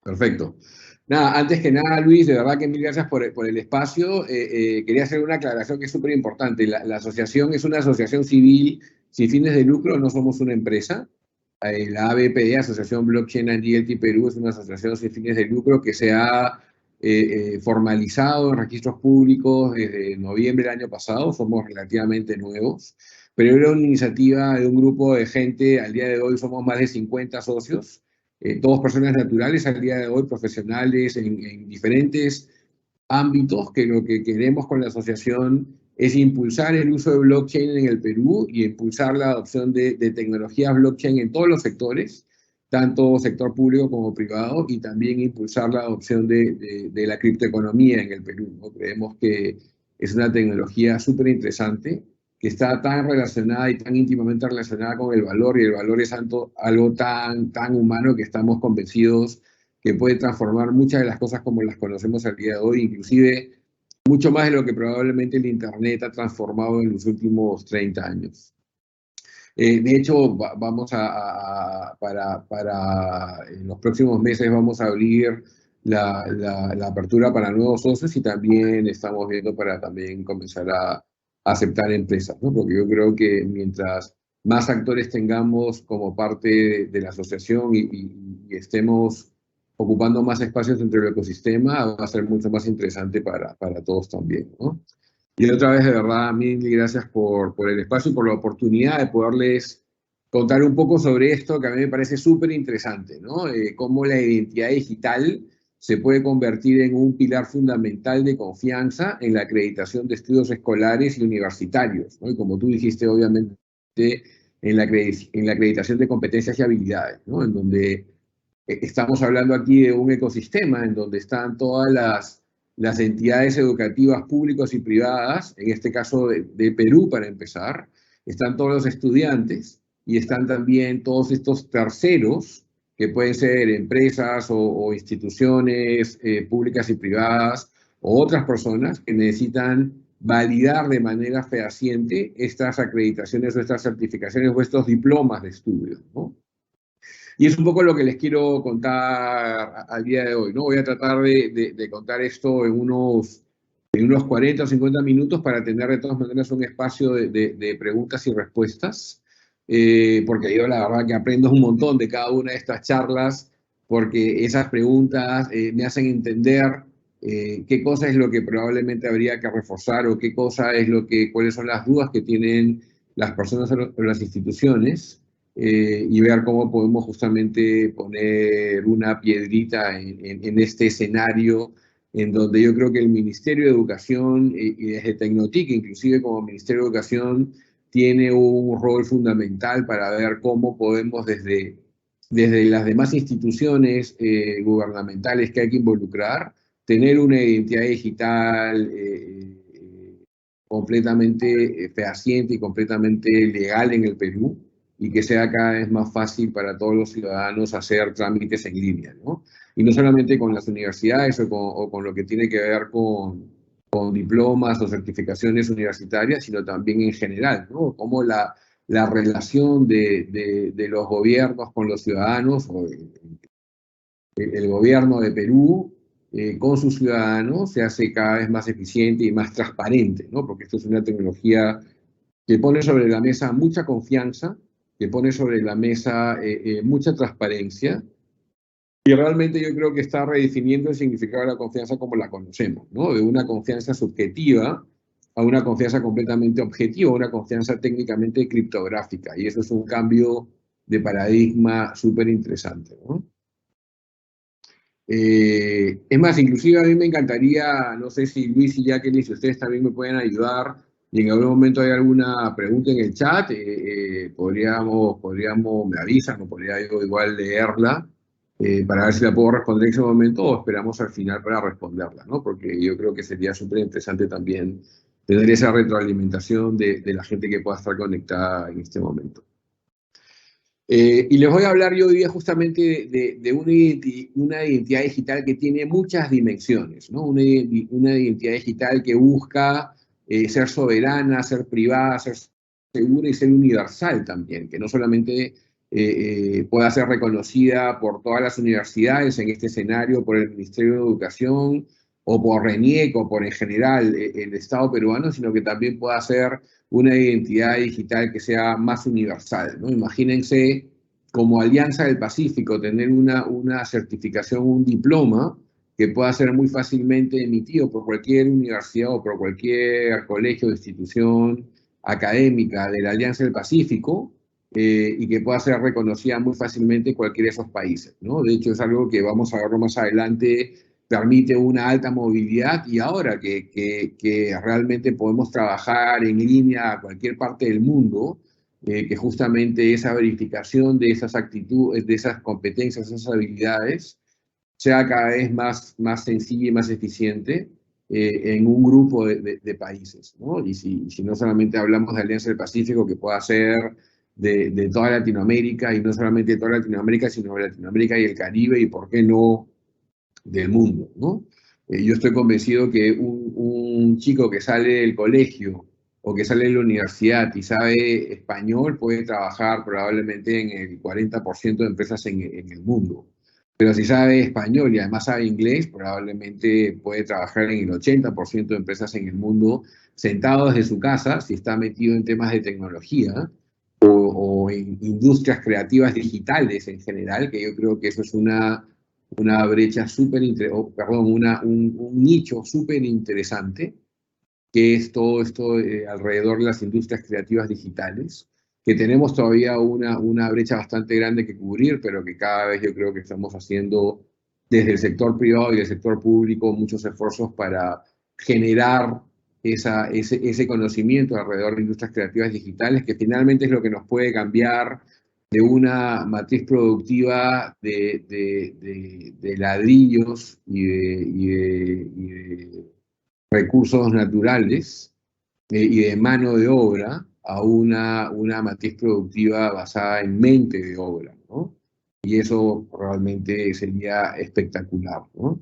Perfecto. Nada, antes que nada, Luis, de verdad que mil gracias por el espacio. Quería hacer una aclaración que es súper importante. La asociación es una asociación civil sin fines de lucro, no somos una empresa. La ABPD, Asociación Blockchain and DLT Perú, es una asociación sin fines de lucro que se ha formalizado en registros públicos desde noviembre del año pasado. Somos relativamente nuevos, pero era una iniciativa de un grupo de gente. Al día de hoy somos más de 50 socios, todos personas naturales al día de hoy, profesionales en diferentes ámbitos, que lo que queremos con la asociación es impulsar el uso de blockchain en el Perú y impulsar la adopción de tecnologías blockchain en todos los sectores, tanto sector público como privado, y también impulsar la adopción de la criptoeconomía en el Perú, ¿no? Creemos que es una tecnología súper interesante, que está tan relacionada y tan íntimamente relacionada con el valor, y el valor es algo tan humano que estamos convencidos que puede transformar muchas de las cosas como las conocemos al día de hoy, inclusive mucho más de lo que probablemente el Internet ha transformado en los últimos 30 años. De hecho, para en los próximos meses vamos a abrir la apertura para nuevos socios, y también estamos viendo para también comenzar a aceptar empresas, ¿no? Porque yo creo que mientras más actores tengamos como parte de la asociación y estemos ocupando más espacios dentro del ecosistema, va a ser mucho más interesante para todos también, ¿no? Y otra vez, de verdad, mil gracias por el espacio y por la oportunidad de poderles contar un poco sobre esto que a mí me parece súper interesante, ¿no? Cómo la identidad digital se puede convertir en un pilar fundamental de confianza en la acreditación de estudios escolares y universitarios, ¿no? Y como tú dijiste, obviamente, en la acreditación de competencias y habilidades, ¿no? En donde estamos hablando aquí de un ecosistema en donde están todas las entidades educativas públicas y privadas, en este caso de Perú para empezar, están todos los estudiantes y están también todos estos terceros que pueden ser empresas o instituciones públicas y privadas o otras personas que necesitan validar de manera fehaciente estas acreditaciones o estas certificaciones o estos diplomas de estudio, ¿no? Y es un poco lo que les quiero contar al día de hoy, ¿no? Voy a tratar de contar esto en unos 40 o 50 minutos para tener de todas maneras un espacio de preguntas y respuestas, porque yo la verdad que aprendo un montón de cada una de estas charlas, porque esas preguntas me hacen entender qué cosa es lo que probablemente habría que reforzar o qué cosa es cuáles son las dudas que tienen las personas o las instituciones, y ver cómo podemos justamente poner una piedrita en este escenario en donde yo creo que el Ministerio de Educación y desde Tecnotic, inclusive como Ministerio de Educación, tiene un rol fundamental para ver cómo podemos desde las demás instituciones gubernamentales que hay que involucrar, tener una identidad digital completamente fehaciente y completamente legal en el Perú, y que sea cada vez más fácil para todos los ciudadanos hacer trámites en línea, ¿no? Y no solamente con las universidades o con lo que tiene que ver con diplomas o certificaciones universitarias, sino también en general, ¿no? Cómo la relación de los gobiernos con los ciudadanos, o el gobierno de Perú con sus ciudadanos, se hace cada vez más eficiente y más transparente, ¿no? Porque esto es una tecnología que pone sobre la mesa mucha confianza, que pone sobre la mesa mucha transparencia, y realmente yo creo que está redefiniendo el significado de la confianza como la conocemos, ¿no? De una confianza subjetiva a una confianza completamente objetiva, una confianza técnicamente criptográfica, y eso es un cambio de paradigma súper interesante, ¿no? Es más, inclusive a mí me encantaría, no sé si Luis y Jacqueline, si ustedes también me pueden ayudar, y en algún momento hay alguna pregunta en el chat, me avisan, o podría yo igual leerla, para ver si la puedo responder en ese momento, o esperamos al final para responderla, ¿no? Porque yo creo que sería súper interesante también tener esa retroalimentación de la gente que pueda estar conectada en este momento. Y les voy a hablar yo hoy día justamente de una identidad digital que tiene muchas dimensiones, ¿no? Una identidad digital que busca ser soberana, ser privada, ser segura y ser universal también, que no solamente pueda ser reconocida por todas las universidades en este escenario, por el Ministerio de Educación, o por RENIEC, o por en general el Estado peruano, sino que también pueda ser una identidad digital que sea más universal, ¿no? Imagínense como Alianza del Pacífico tener una certificación, un diploma que pueda ser muy fácilmente emitido por cualquier universidad o por cualquier colegio o institución académica de la Alianza del Pacífico, y que pueda ser reconocida muy fácilmente en cualquiera de esos países, ¿no? De hecho, es algo que vamos a verlo más adelante, permite una alta movilidad, y ahora que realmente podemos trabajar en línea a cualquier parte del mundo, que justamente esa verificación de esas actitudes, de esas competencias, esas habilidades, sea cada vez más sencilla y más eficiente en un grupo de países, ¿no? Y si no solamente hablamos de Alianza del Pacífico, que pueda ser de toda Latinoamérica, y no solamente de toda Latinoamérica, sino de Latinoamérica y el Caribe, y por qué no del mundo, ¿no? Yo estoy convencido que un chico que sale del colegio o que sale de la universidad y sabe español puede trabajar probablemente en el 40% de empresas en el mundo. Pero si sabe español y además sabe inglés, probablemente puede trabajar en el 80% de empresas en el mundo, sentado desde su casa, si está metido en temas de tecnología o en industrias creativas digitales en general, que yo creo que eso es una brecha súper, perdón, un nicho súper interesante, que es todo esto alrededor de las industrias creativas digitales, que tenemos todavía una brecha bastante grande que cubrir, pero que cada vez yo creo que estamos haciendo desde el sector privado y el sector público muchos esfuerzos para generar ese conocimiento alrededor de industrias creativas digitales, que finalmente es lo que nos puede cambiar de una matriz productiva de ladrillos y de recursos naturales y de mano de obra a una matriz productiva basada en mente de obra, ¿no? Y eso realmente sería espectacular, ¿no?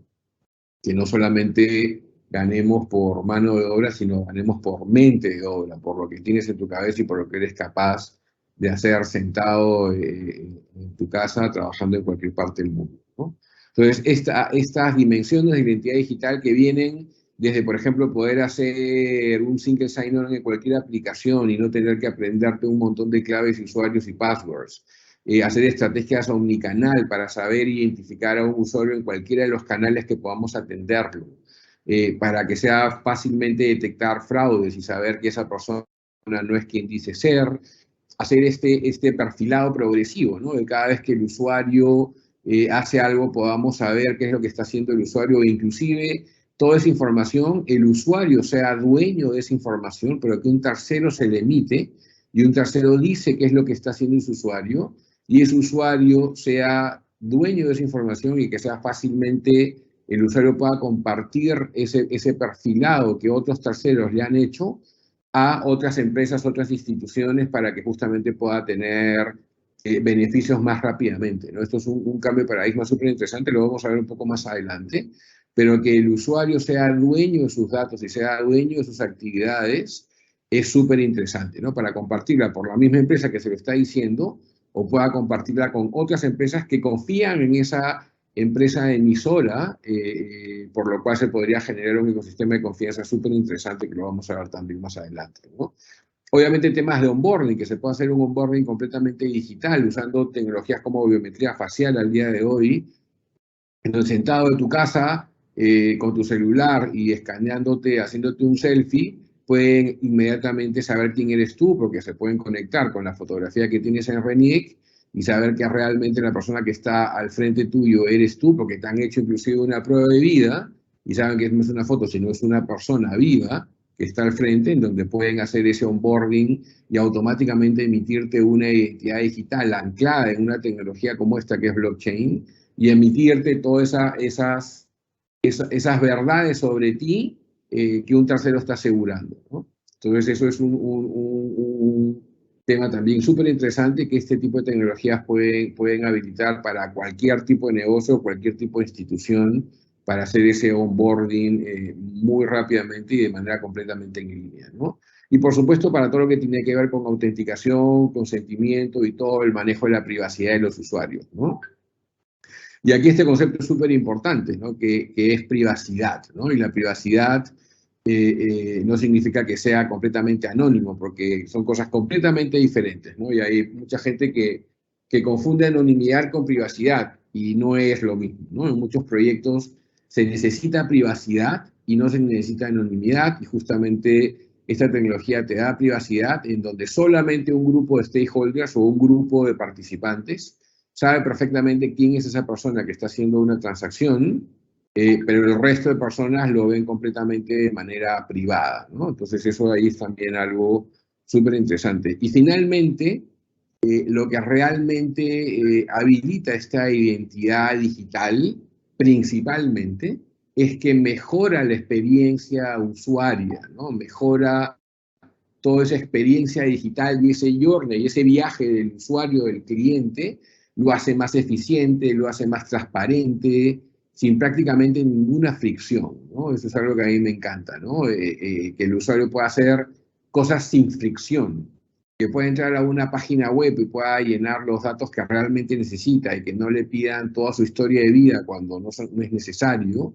Que no solamente ganemos por mano de obra, sino ganemos por mente de obra, por lo que tienes en tu cabeza y por lo que eres capaz de hacer sentado en tu casa, trabajando en cualquier parte del mundo, ¿no? Entonces, estas dimensiones de identidad digital que vienen desde, por ejemplo, poder hacer un single sign-on en cualquier aplicación y no tener que aprenderte un montón de claves, usuarios y passwords, hacer estrategias omnicanal para saber identificar a un usuario en cualquiera de los canales que podamos atenderlo, para que sea fácilmente detectar fraudes y saber que esa persona no es quien dice ser, hacer este perfilado progresivo, ¿no? De cada vez que el usuario hace algo podamos saber qué es lo que está haciendo el usuario, e inclusive toda esa información, el usuario sea dueño de esa información, pero que un tercero se le emite y un tercero dice qué es lo que está haciendo ese usuario, y ese usuario sea dueño de esa información y que sea fácilmente el usuario pueda compartir ese perfilado que otros terceros le han hecho a otras empresas, otras instituciones, para que justamente pueda tener beneficios más rápidamente, ¿no? Esto es un cambio de paradigma súper interesante, lo vamos a ver un poco más adelante, pero que el usuario sea dueño de sus datos y sea dueño de sus actividades es súper interesante, ¿no? Para compartirla por la misma empresa que se lo está diciendo, o pueda compartirla con otras empresas que confían en esa empresa emisora, por lo cual se podría generar un ecosistema de confianza súper interesante, que lo vamos a ver también más adelante, ¿no? Obviamente temas de onboarding, que se puede hacer un onboarding completamente digital usando tecnologías como biometría facial al día de hoy. Entonces, sentado en tu casa, con tu celular y escaneándote, haciéndote un selfie, pueden inmediatamente saber quién eres tú, porque se pueden conectar con la fotografía que tienes en RENIEC y saber que realmente la persona que está al frente tuyo eres tú, porque te han hecho inclusive una prueba de vida y saben que no es una foto, sino es una persona viva que está al frente, en donde pueden hacer ese onboarding y automáticamente emitirte una identidad digital anclada en una tecnología como esta que es blockchain, y emitirte todas esas verdades sobre ti que un tercero está asegurando, ¿no? Entonces eso es un tema también súper interesante, que este tipo de tecnologías pueden habilitar para cualquier tipo de negocio, cualquier tipo de institución, para hacer ese onboarding muy rápidamente y de manera completamente en línea, ¿no? Y por supuesto para todo lo que tiene que ver con autenticación, consentimiento y todo el manejo de la privacidad de los usuarios, ¿no? Y aquí este concepto es súper importante, ¿no? Que es privacidad, ¿no? Y la privacidad no significa que sea completamente anónimo, porque son cosas completamente diferentes, ¿no? Y hay mucha gente que confunde anonimidad con privacidad y no es lo mismo, ¿no? En muchos proyectos se necesita privacidad y no se necesita anonimidad, y justamente esta tecnología te da privacidad en donde solamente un grupo de stakeholders o un grupo de participantes sabe perfectamente quién es esa persona que está haciendo una transacción, pero el resto de personas lo ven completamente de manera privada, ¿no? Entonces eso ahí es también algo súper interesante. Y finalmente, lo que realmente habilita esta identidad digital, principalmente, es que mejora la experiencia usuaria, ¿no? Mejora toda esa experiencia digital y ese journey, y ese viaje del usuario, del cliente, lo hace más eficiente, lo hace más transparente, sin prácticamente ninguna fricción, ¿no? Eso es algo que a mí me encanta, ¿no? Que el usuario pueda hacer cosas sin fricción, que pueda entrar a una página web y pueda llenar los datos que realmente necesita y que no le pidan toda su historia de vida cuando no es necesario,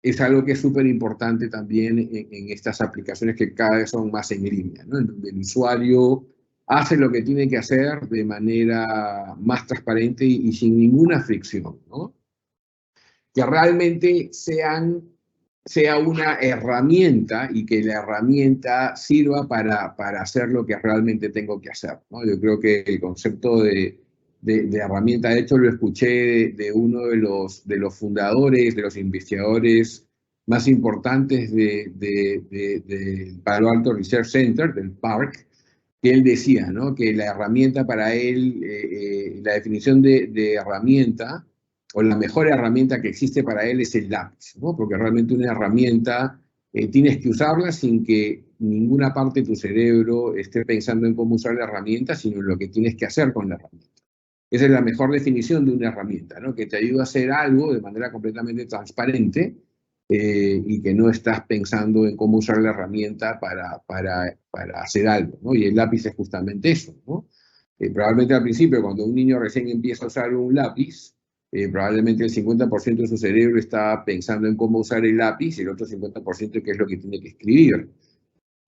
es algo que es súper importante también en estas aplicaciones que cada vez son más en línea, ¿no? En donde el usuario hace lo que tiene que hacer de manera más transparente y sin ninguna fricción, ¿no? Que realmente sea una herramienta y que la herramienta sirva para hacer lo que realmente tengo que hacer, ¿no? Yo creo que el concepto de herramienta, de hecho lo escuché de uno de los fundadores, de los investigadores más importantes del Palo Alto Research Center, del PARC, que él decía, ¿no? Que la herramienta para él, la definición de herramienta, o la mejor herramienta que existe para él es el lápiz, ¿no? Porque realmente una herramienta tienes que usarla sin que ninguna parte de tu cerebro esté pensando en cómo usar la herramienta, sino en lo que tienes que hacer con la herramienta. Esa es la mejor definición de una herramienta, ¿no? Que te ayuda a hacer algo de manera completamente transparente y que no estás pensando en cómo usar la herramienta para hacer algo, ¿no? Y el lápiz es justamente eso, ¿no? Probablemente al principio, cuando un niño recién empieza a usar un lápiz, probablemente el 50% de su cerebro está pensando en cómo usar el lápiz y el otro 50% qué es lo que tiene que escribir.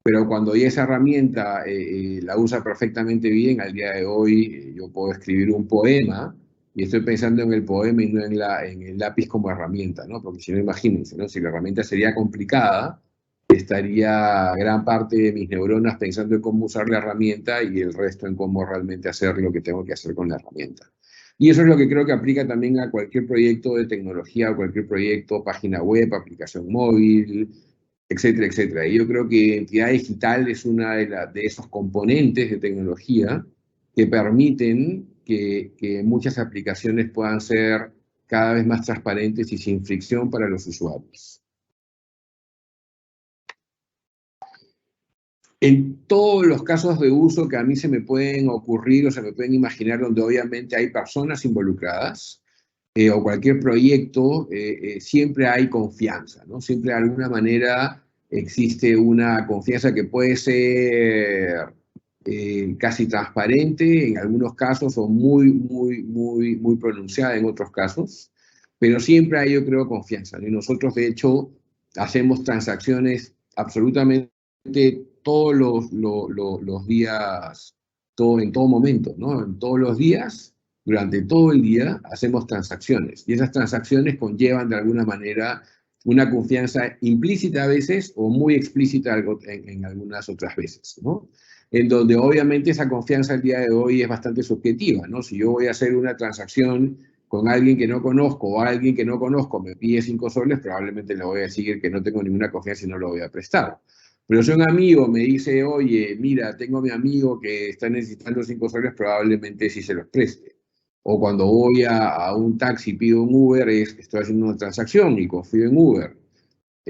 Pero cuando ya esa herramienta la usa perfectamente bien, al día de hoy yo puedo escribir un poema y estoy pensando en el poema y no en el lápiz como herramienta, ¿no? Porque si no, imagínense, ¿no? Si la herramienta sería complicada, estaría gran parte de mis neuronas pensando en cómo usar la herramienta y el resto en cómo realmente hacer lo que tengo que hacer con la herramienta. Y eso es lo que creo que aplica también a cualquier proyecto de tecnología, a cualquier proyecto, página web, aplicación móvil, etcétera, etcétera. Y yo creo que identidad digital es una de esos componentes de tecnología que permiten que muchas aplicaciones puedan ser cada vez más transparentes y sin fricción para los usuarios. En todos los casos de uso que a mí se me pueden ocurrir o se me pueden imaginar donde obviamente hay personas involucradas o cualquier proyecto, siempre hay confianza, ¿no? Siempre de alguna manera existe una confianza que puede ser casi transparente en algunos casos o muy pronunciada en otros casos, pero siempre hay, yo creo, confianza, ¿no? Y nosotros, de hecho, hacemos transacciones absolutamente todos los días, en todo momento, ¿no? En todos los días, durante todo el día, hacemos transacciones. Y esas transacciones conllevan de alguna manera una confianza implícita a veces o muy explícita en algunas otras veces, ¿no? En donde obviamente esa confianza al día de hoy es bastante subjetiva, ¿no? Si yo voy a hacer una transacción con alguien que no conozco o alguien que no conozco me pide 5 soles, probablemente le voy a decir que no tengo ninguna confianza y no lo voy a prestar. Pero si un amigo me dice, oye, mira, tengo a mi amigo que está necesitando 5 soles, probablemente sí se los preste. O cuando voy a un taxi, pido un Uber, estoy haciendo una transacción y confío en Uber.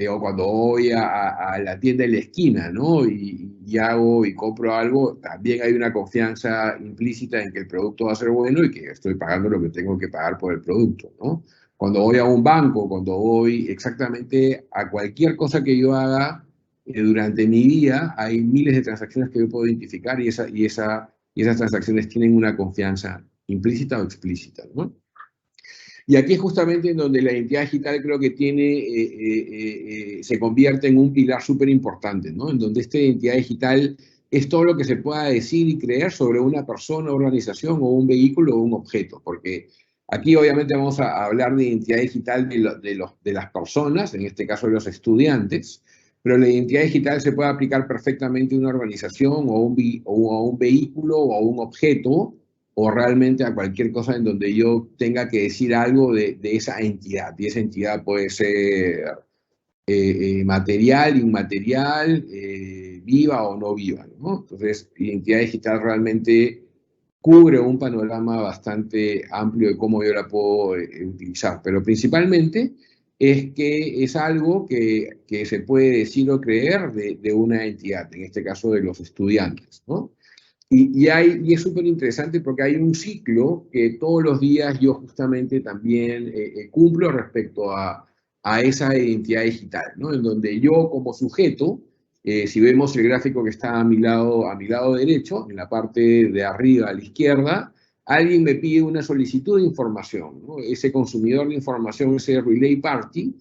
O cuando voy a la tienda de la esquina, ¿no? Y hago y compro algo, también hay una confianza implícita en que el producto va a ser bueno y que estoy pagando lo que tengo que pagar por el producto, ¿no? Cuando voy a un banco, cuando voy exactamente a cualquier cosa que yo haga durante mi día hay miles de transacciones que yo puedo identificar y esas transacciones tienen una confianza implícita o explícita, ¿no? Y aquí es justamente en donde la identidad digital creo que se convierte en un pilar súper importante, ¿no? En donde esta identidad digital es todo lo que se pueda decir y creer sobre una persona, organización o un vehículo o un objeto, porque aquí obviamente vamos a hablar de identidad digital de las personas, en este caso de los estudiantes, pero la identidad digital se puede aplicar perfectamente a una organización o a un vehículo o a un objeto o realmente a cualquier cosa en donde yo tenga que decir algo de esa entidad. Y esa entidad puede ser material, inmaterial, viva o no viva, ¿no? Entonces, identidad digital realmente cubre un panorama bastante amplio de cómo yo la puedo utilizar, pero principalmente es que es algo que se puede decir o creer de una entidad, en este caso de los estudiantes, ¿no? Y es súper interesante porque hay un ciclo que todos los días yo justamente también cumplo respecto a esa identidad digital, ¿no? En donde yo como sujeto, si vemos el gráfico que está a mi lado derecho, en la parte de arriba a la izquierda, alguien me pide una solicitud de información, ¿no? Ese consumidor de información, ese relay party,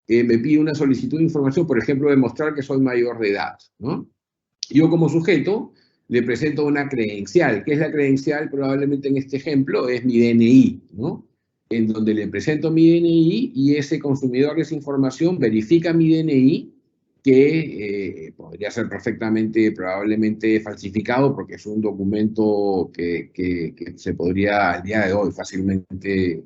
me pide una solicitud de información, por ejemplo, demostrar que soy mayor de edad, ¿no? Yo como sujeto le presento una credencial. ¿Qué es la credencial? Probablemente en este ejemplo es mi DNI, ¿no? En donde le presento mi DNI y ese consumidor de esa información verifica mi DNI, que podría ser perfectamente, probablemente falsificado, porque es un documento que se podría al día de hoy fácilmente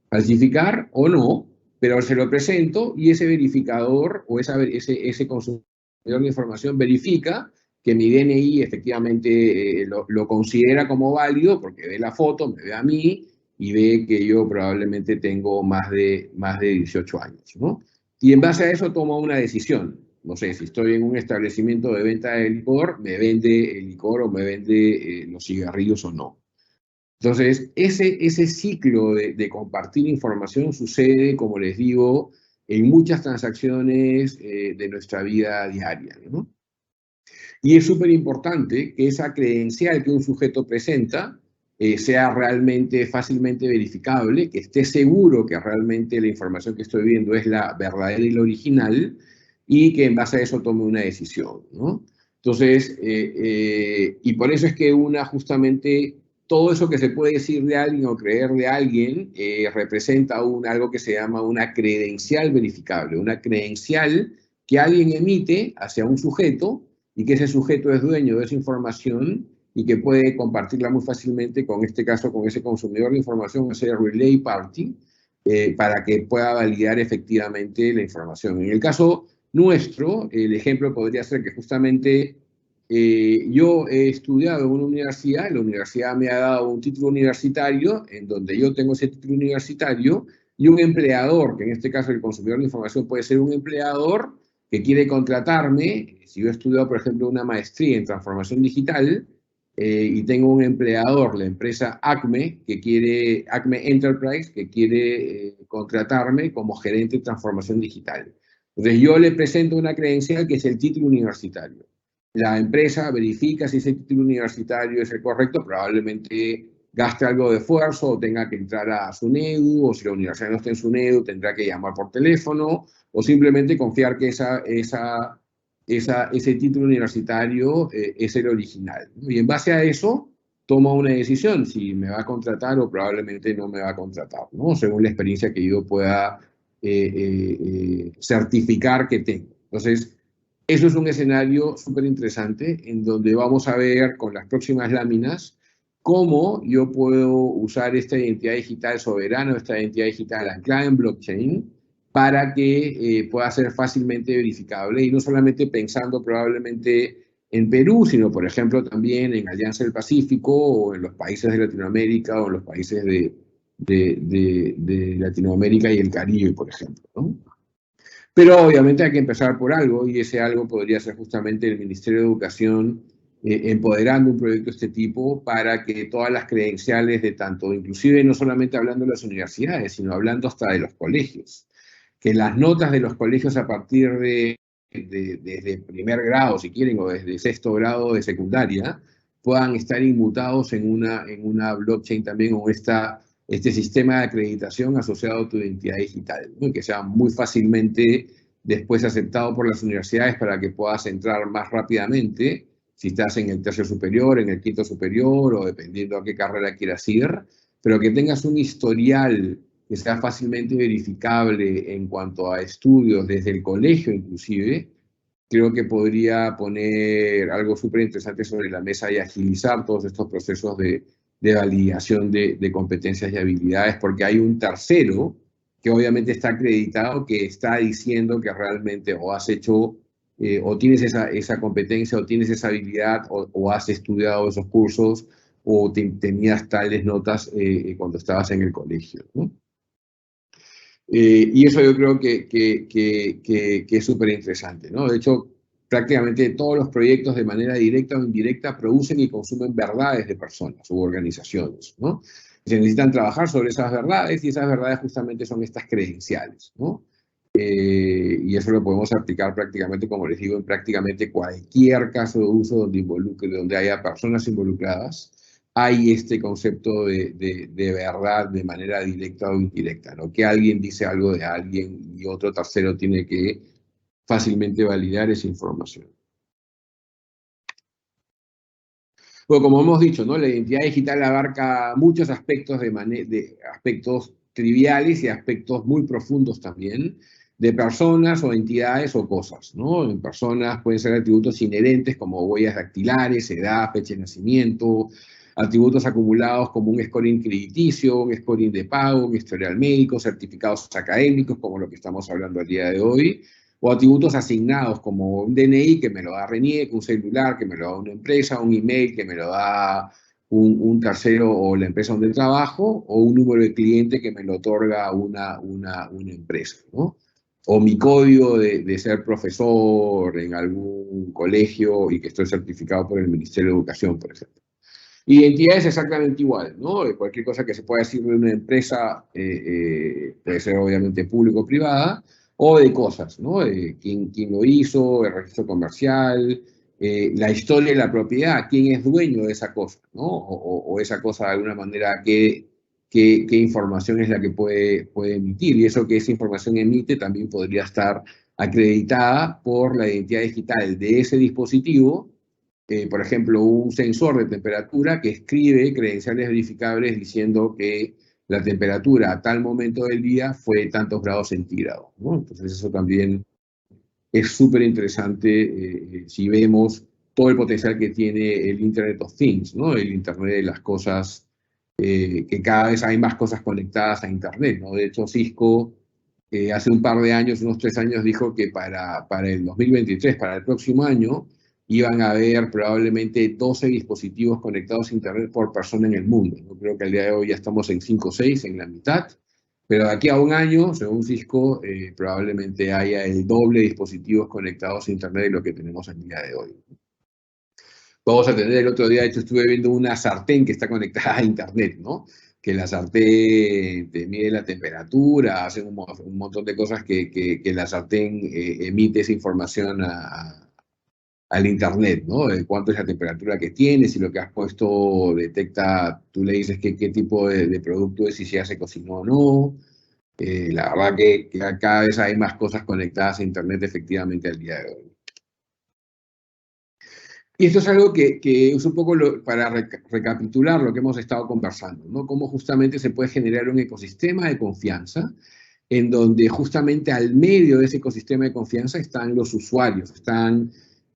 falsificar o no, pero se lo presento y ese verificador o ese consumidor de información verifica que mi DNI efectivamente lo considera como válido porque ve la foto, me ve a mí y ve que yo probablemente tengo más de 18 años, ¿no? Y en base a eso tomo una decisión. No sé, si estoy en un establecimiento de venta de licor, me vende el licor o me vende los cigarrillos o no. Entonces, ese ciclo de compartir información sucede, como les digo, en muchas transacciones de nuestra vida diaria, ¿no? Y es súper importante que esa credencial que un sujeto presenta sea realmente fácilmente verificable, que esté seguro que realmente la información que estoy viendo es la verdadera y la original, y que en base a eso tome una decisión, ¿no? Entonces, y por eso es que justamente, todo eso que se puede decir de alguien o creer de alguien representa algo que se llama una credencial verificable, una credencial que alguien emite hacia un sujeto y que ese sujeto es dueño de esa información y que puede compartirla muy fácilmente, con este caso, con ese consumidor de información, ese relay party, para que pueda validar efectivamente la información. En el caso nuestro, el ejemplo podría ser que justamente yo he estudiado en una universidad, la universidad me ha dado un título universitario, en donde yo tengo ese título universitario, y un empleador, que en este caso el consumidor de información puede ser un empleador, que quiere contratarme, si yo he estudiado, por ejemplo, una maestría en transformación digital y tengo un empleador, la empresa Acme, Acme Enterprise, que quiere contratarme como gerente de transformación digital. Entonces yo le presento una credencial que es el título universitario. La empresa verifica si ese título universitario es el correcto, probablemente gaste algo de esfuerzo o tenga que entrar a SUNEDU, o si la universidad no está en SUNEDU, tendrá que llamar por teléfono, o simplemente confiar que ese título universitario es el original, ¿no? Y en base a eso, toma una decisión si me va a contratar o probablemente no me va a contratar, ¿no? Según la experiencia que yo pueda certificar que tengo. Entonces, eso es un escenario súper interesante en donde vamos a ver con las próximas láminas cómo yo puedo usar esta identidad digital soberana, esta identidad digital anclada en blockchain, para que pueda ser fácilmente verificable y no solamente pensando probablemente en Perú, sino por ejemplo también en Alianza del Pacífico o en los países de Latinoamérica o en los países de Latinoamérica y el Caribe, por ejemplo, ¿no? Pero obviamente hay que empezar por algo y ese algo podría ser justamente el Ministerio de Educación empoderando un proyecto de este tipo para que todas las credenciales de tanto, inclusive no solamente hablando de las universidades, sino hablando hasta de los colegios, que las notas de los colegios a partir desde primer grado, si quieren, o desde sexto grado de secundaria, puedan estar inmutados en una blockchain también, o este sistema de acreditación asociado a tu identidad digital, ¿no? Y que sea muy fácilmente después aceptado por las universidades para que puedas entrar más rápidamente, si estás en el tercer superior, en el quinto superior, o dependiendo a qué carrera quieras ir, pero que tengas un historial que sea fácilmente verificable en cuanto a estudios desde el colegio inclusive. Creo que podría poner algo súper interesante sobre la mesa y agilizar todos estos procesos de validación de competencias y habilidades, porque hay un tercero que obviamente está acreditado, que está diciendo que realmente o has hecho, o tienes esa competencia, o tienes esa habilidad, o has estudiado esos cursos, o tenías tales notas cuando estabas en el colegio, ¿no? Y eso yo creo que es súper interesante, ¿no? De hecho, prácticamente todos los proyectos de manera directa o indirecta producen y consumen verdades de personas u organizaciones, ¿no? Se necesitan trabajar sobre esas verdades, y esas verdades justamente son estas credenciales, ¿no? Y eso lo podemos aplicar prácticamente, como les digo, en prácticamente cualquier caso de uso donde haya personas involucradas. Hay este concepto de verdad de manera directa o indirecta, ¿no? Que alguien dice algo de alguien y otro tercero tiene que fácilmente validar esa información. Bueno, como hemos dicho, ¿no? La identidad digital abarca muchos aspectos de aspectos triviales y aspectos muy profundos también, de personas o entidades o cosas, ¿no? En personas pueden ser atributos inherentes como huellas dactilares, edad, fecha de nacimiento, atributos acumulados como un scoring crediticio, un scoring de pago, un historial médico, certificados académicos, como lo que estamos hablando el día de hoy, o atributos asignados como un DNI que me lo da RENIEC, un celular que me lo da una empresa, un email que me lo da un tercero o la empresa donde trabajo, o un número de cliente que me lo otorga una empresa, ¿no? O mi código de ser profesor en algún colegio y que estoy certificado por el Ministerio de Educación, por ejemplo. Identidad es exactamente igual, ¿no? Cualquier cosa que se pueda decir de una empresa puede ser obviamente público o privada, o de cosas, ¿no? Quién lo hizo, el registro comercial, la historia de la propiedad, quién es dueño de esa cosa, ¿no? O esa cosa de alguna manera, qué información es la que puede emitir. Y eso que esa información emite también podría estar acreditada por la identidad digital de ese dispositivo. Por ejemplo, un sensor de temperatura que escribe credenciales verificables diciendo que la temperatura a tal momento del día fue tantos grados centígrados, ¿no? Entonces eso también es súper interesante si vemos todo el potencial que tiene el Internet of Things, ¿no? El Internet de las cosas, que cada vez hay más cosas conectadas a Internet, ¿no? De hecho, Cisco hace un par de años, unos 3 años, dijo que para el 2023, para el próximo año, iban a haber probablemente 12 dispositivos conectados a Internet por persona en el mundo. Yo creo que al día de hoy ya estamos en 5 o 6, en la mitad. Pero de aquí a un año, según Cisco, probablemente haya el doble de dispositivos conectados a Internet de lo que tenemos el día de hoy. Vamos a tener el otro día, de hecho, estuve viendo una sartén que está conectada a Internet, ¿no? Que la sartén te mide la temperatura, hace un montón de cosas que la sartén emite esa información al Internet, ¿no? De cuánto es la temperatura que tienes, si lo que has puesto detecta, tú le dices qué tipo de producto es y si ya se cocinó o no. La verdad que cada vez hay más cosas conectadas a Internet efectivamente al día de hoy. Y esto es algo que es un poco para recapitular lo que hemos estado conversando, ¿no? Cómo justamente se puede generar un ecosistema de confianza en donde justamente al medio de ese ecosistema de confianza están los usuarios, están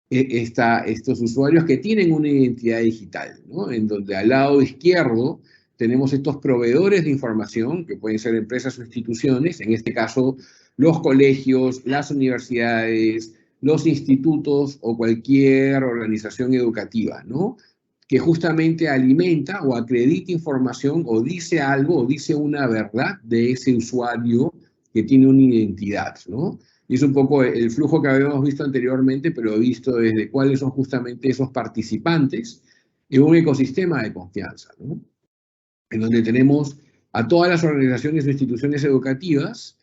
estos usuarios que tienen una identidad digital, ¿no? En donde al lado izquierdo tenemos estos proveedores de información, que pueden ser empresas o instituciones, en este caso los colegios, las universidades, los institutos o cualquier organización educativa, ¿no? Que justamente alimenta o acredita información o dice algo o dice una verdad de ese usuario que tiene una identidad, ¿no? Y es un poco el flujo que habíamos visto anteriormente, pero visto desde cuáles son justamente esos participantes en un ecosistema de confianza, ¿no? En donde tenemos a todas las organizaciones o instituciones educativas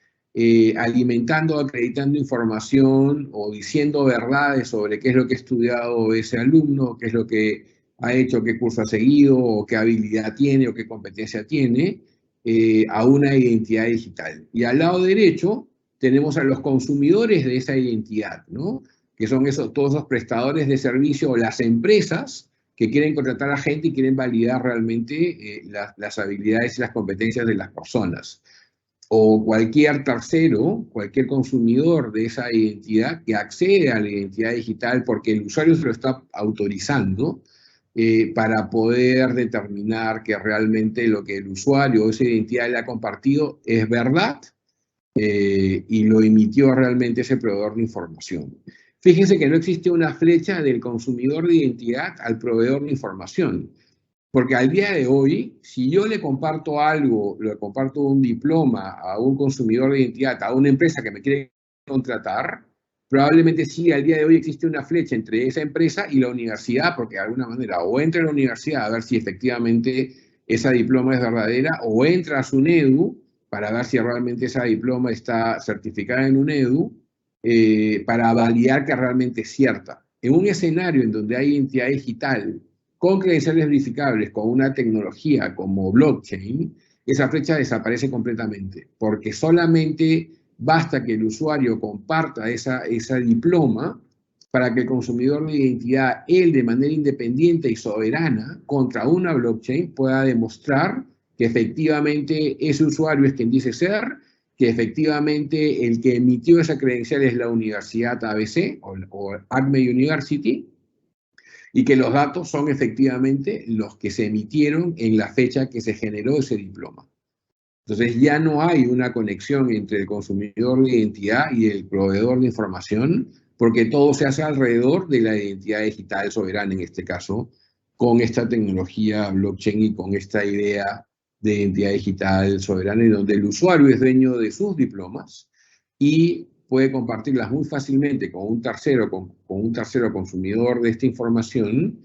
alimentando, acreditando información o diciendo verdades sobre qué es lo que ha estudiado ese alumno, qué es lo que ha hecho, qué curso ha seguido, o qué habilidad tiene, o qué competencia tiene, a una identidad digital. Y al lado derecho tenemos a los consumidores de esa identidad, ¿no? Que son todos esos prestadores de servicio o las empresas que quieren contratar a gente y quieren validar realmente las habilidades y las competencias de las personas. O cualquier tercero, cualquier consumidor de esa identidad que accede a la identidad digital porque el usuario se lo está autorizando para poder determinar que realmente lo que el usuario o esa identidad le ha compartido es verdad y lo emitió realmente ese proveedor de información. Fíjense que no existe una flecha del consumidor de identidad al proveedor de información. Porque al día de hoy, si yo le comparto algo, le comparto un diploma a un consumidor de identidad, a una empresa que me quiere contratar, probablemente sí, al día de hoy existe una flecha entre esa empresa y la universidad, porque de alguna manera o entra a la universidad a ver si efectivamente esa diploma es verdadera, o entra a SUNEDU para ver si realmente esa diploma está certificada en UNEDU, para validar que realmente es cierta. En un escenario en donde hay identidad digital, con credenciales verificables, con una tecnología como blockchain, esa flecha desaparece completamente, porque solamente basta que el usuario comparta esa diploma para que el consumidor de identidad, él de manera independiente y soberana, contra una blockchain, pueda demostrar que efectivamente ese usuario es quien dice ser, que efectivamente el que emitió esa credencial es la Universidad ABC o Acme University, y que los datos son efectivamente los que se emitieron en la fecha que se generó ese diploma. Entonces ya no hay una conexión entre el consumidor de identidad y el proveedor de información, porque todo se hace alrededor de la identidad digital soberana, en este caso, con esta tecnología blockchain y con esta idea de identidad digital soberana, en donde el usuario es dueño de sus diplomas y puede compartirlas muy fácilmente con un tercero consumidor de esta información,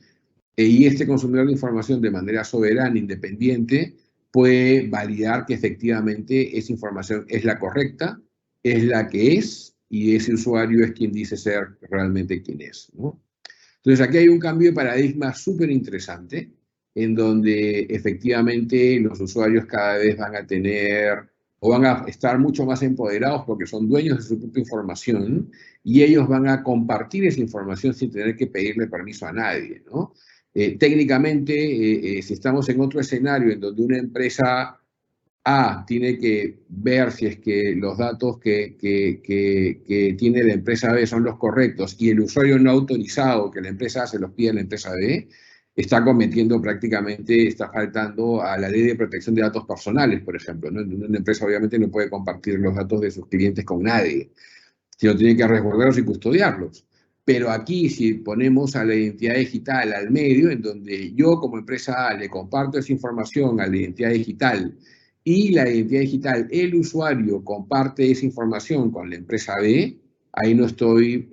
y este consumidor de información de manera soberana, independiente, puede validar que efectivamente esa información es la correcta, es la que es, y ese usuario es quien dice ser realmente quien es, ¿no? Entonces aquí hay un cambio de paradigma súper interesante, en donde efectivamente los usuarios cada vez van a tener o van a estar mucho más empoderados porque son dueños de su propia información y ellos van a compartir esa información sin tener que pedirle permiso a nadie, ¿no? Técnicamente, si estamos en otro escenario en donde una empresa A tiene que ver si es que los datos que tiene la empresa B son los correctos y el usuario no autorizado que la empresa A se los pide a la empresa B, está cometiendo prácticamente, está faltando a la ley de protección de datos personales, por ejemplo, ¿no? Una empresa obviamente no puede compartir los datos de sus clientes con nadie, sino tiene que resguardarlos y custodiarlos. Pero aquí, si ponemos a la identidad digital al medio, en donde yo como empresa A le comparto esa información a la identidad digital y la identidad digital, el usuario comparte esa información con la empresa B, ahí no estoy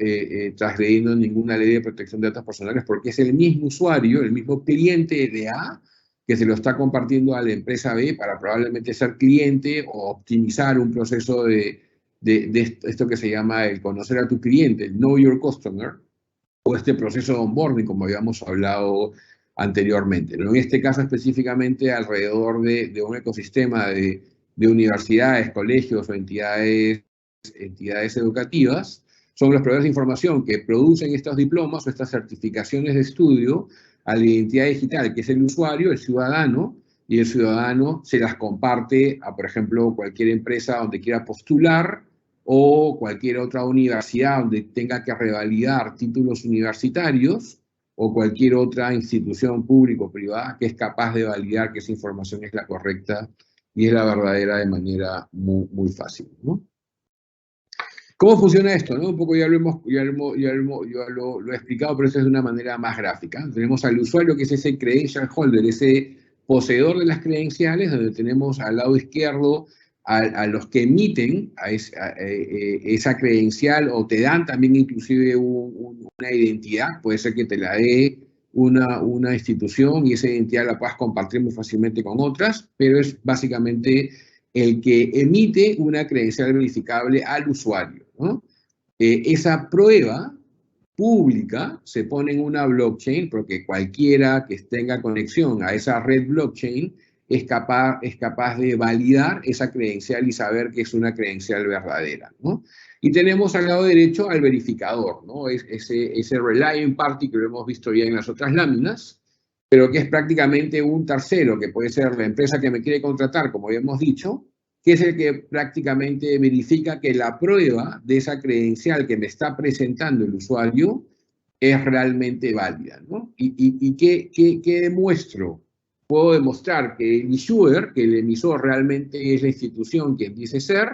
transgrediendo ninguna ley de protección de datos personales porque es el mismo usuario, el mismo cliente de A que se lo está compartiendo a la empresa B para probablemente ser cliente o optimizar un proceso de esto que se llama el conocer a tu cliente, el Know Your Customer, o este proceso de onboarding, como habíamos hablado anteriormente, ¿no? En este caso específicamente alrededor de un ecosistema de universidades, colegios o entidades educativas, son los proveedores de información que producen estos diplomas o estas certificaciones de estudio a la identidad digital, que es el usuario, el ciudadano, y el ciudadano se las comparte a, por ejemplo, cualquier empresa donde quiera postular o cualquier otra universidad donde tenga que revalidar títulos universitarios o cualquier otra institución pública o privada que es capaz de validar que esa información es la correcta y es la verdadera de manera muy, muy fácil, ¿no? ¿Cómo funciona esto? ¿No? Un poco ya lo he explicado, pero eso es de una manera más gráfica. Tenemos al usuario, que es ese credential holder, ese poseedor de las credenciales, donde tenemos al lado izquierdo a los que emiten esa credencial o te dan también inclusive una identidad, puede ser que te la dé una institución y esa identidad la puedas compartir muy fácilmente con otras, pero es básicamente el que emite una credencial verificable al usuario, ¿no? Esa prueba pública se pone en una blockchain porque cualquiera que tenga conexión a esa red blockchain es capaz de validar esa credencial y saber que es una credencial verdadera, ¿no? Y tenemos al lado derecho al verificador, ¿no? Ese relying party que lo hemos visto ya en las otras láminas, pero que es prácticamente un tercero, que puede ser la empresa que me quiere contratar, como ya hemos dicho, que es el que prácticamente verifica que la prueba de esa credencial que me está presentando el usuario es realmente válida, ¿no? ¿Y qué demuestro? Puedo demostrar que el issuer, que el emisor realmente es la institución quien dice ser,